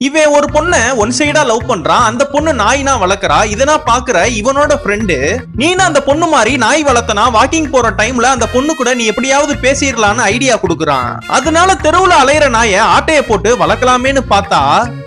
இவன் ஒரு பொண்ண ஒன் சைடா லவ் பண்றான். அந்த பொண்ணு நாய்னா வளர்க்கறா. இதனா பாக்குற இவனோட ஃப்ரெண்டு, நீனா அந்த பொண்ணு மாதிரி நாய் வளர்த்தனா வாக்கிங் போற டைம்ல அந்த பொண்ணு கூட நீ எப்படியாவது பேசிடலான்னு ஐடியா கொடுக்குறான். அதனால தெருவுல அலையிற நாய ஆட்டைய போட்டு வளர்க்கலாமேன்னு பார்த்தா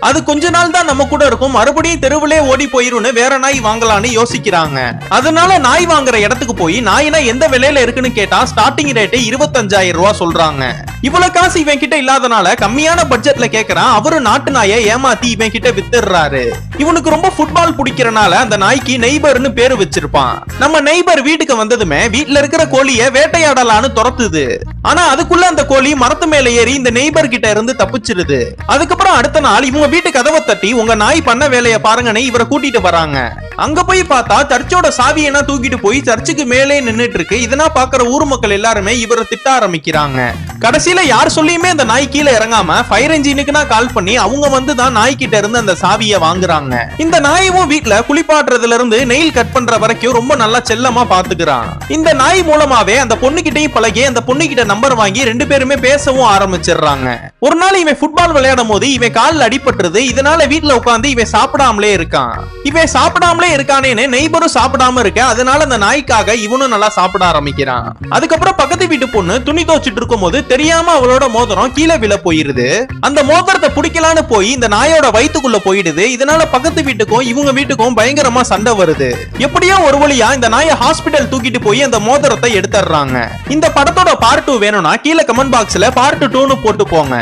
அது கொஞ்ச நாள் தான் நம்ம கூட இருக்கும், மறுபடியும் தெருவிலே ஓடி போயிரும்னு வேற நாய் வாங்கலான்னு யோசிக்கிறாங்க. அதனால நாய் வாங்குற இடத்துக்கு போய் நாயினா எந்த விலையில இருக்குன்னு கேட்டா ஸ்டார்டிங் ரேட் 25,000 ரூபாய் சொல்றாங்க. இவ்வளவு காசு இவன் கிட்ட இல்லாதனால கம்மியான பட்ஜெட்ல கேக்குறான். அவரு நாட்டு நாயை ஏமாத்தி இவன் கிட்ட வித்துறாரு. இவனுக்கு ரொம்ப ஃபுட்பால் பிடிக்கிறனால அந்த நாய்க்கு நெய்பர்னு பேரு வச்சிருப்பான். நம்ம நெய்பர் வீட்டுக்கு வந்ததுமே வீட்டுல இருக்கிற கோழிய வேட்டையாடலான்னு துரத்துது. ஆனா அதுக்குள்ள அந்த கோழி மரத்து மேல ஏறி இந்த நெய்பர் கிட்ட இருந்து தப்பிச்சிருது. அதுக்கப்புறம் அடுத்த நாள் இவங்க வீட்டு கதவை தட்டி உங்க நாய் பண்ண வேலையை பாருங்கன்னு இவரை கூட்டிட்டு வராங்க. அங்க போய் பார்த்தா சர்ச்சோட சாவியனா தூக்கிட்டு போய் சர்ச்சுக்கு மேலே நின்னுட்டு இருக்கு. இதனா பாக்குற ஊர் மக்கள் எல்லாருமே இவரை திட்ட ஆரம்பிக்கிறாங்க. கடைசியில யார் சொல்லியுமே அந்த நாய் கீழே இறங்காம ஃபயர் என்ஜினுக்கு கால் பண்ணி அவங்க வந்து தான் நாய்கிட்ட இருந்து அந்த சாவியை வாங்குறாங்க. இந்த நாயும் வீட்டுல குளிப்பாட்டுறதுல இருந்து நெயில் கட் பண்ற வரைக்கும் ரொம்ப நல்லா செல்லமா பாத்துக்கிறான். இந்த நாய் மூலமாவே அந்த பொண்ணுகிட்டையும் பழகி அந்த பொண்ணுகிட்ட நம்பர் வாங்கி ரெண்டு பேருமே பேசவும் ஆரம்பிச்சிடுறாங்க. ஒரு நாள் இவன் ஃபுட்பால் விளையாடும் போது இவன் காலில் அடிபட்டுருது. இதனால வீட்டுல உட்காந்து இவன் சாப்பிடாமலே இருக்கான். இவன் சாப்பிடாமலே இருக்கானேன்னு நெய்பரும் சாப்பிடாம இருக்க. அதனால அந்த நாய்க்காக இவனும் நல்லா சாப்பிட ஆரம்பிக்கிறான். அதுக்கப்புறம் பக்கத்து வீட்டு பொண்ணு துணி துவச்சிட்டு இருக்கும் போது தெரியாம அவளோட மோதிரம் கீழே விழ போயிருது. அந்த மோதிரத்தை பிடிக்கலான்னு போய் இந்த நாயோட வயித்துக்குள்ள போயிடுது. இதனால பக்கத்து வீட்டுக்கும் இவங்க வீட்டுக்கும் பயங்கரமா சண்டை வருது. எப்படியோ ஒரு வழியா இந்த நாயை ஹாஸ்பிடல் தூக்கிட்டு போய் அந்த மோதிரத்தை எடுத்துறாங்க. இந்த படத்தோட பார்ட் 2 வேணும்னா கீழே கமெண்ட் பாக்ஸ்ல பார்ட் 2னு போட்டு போங்க.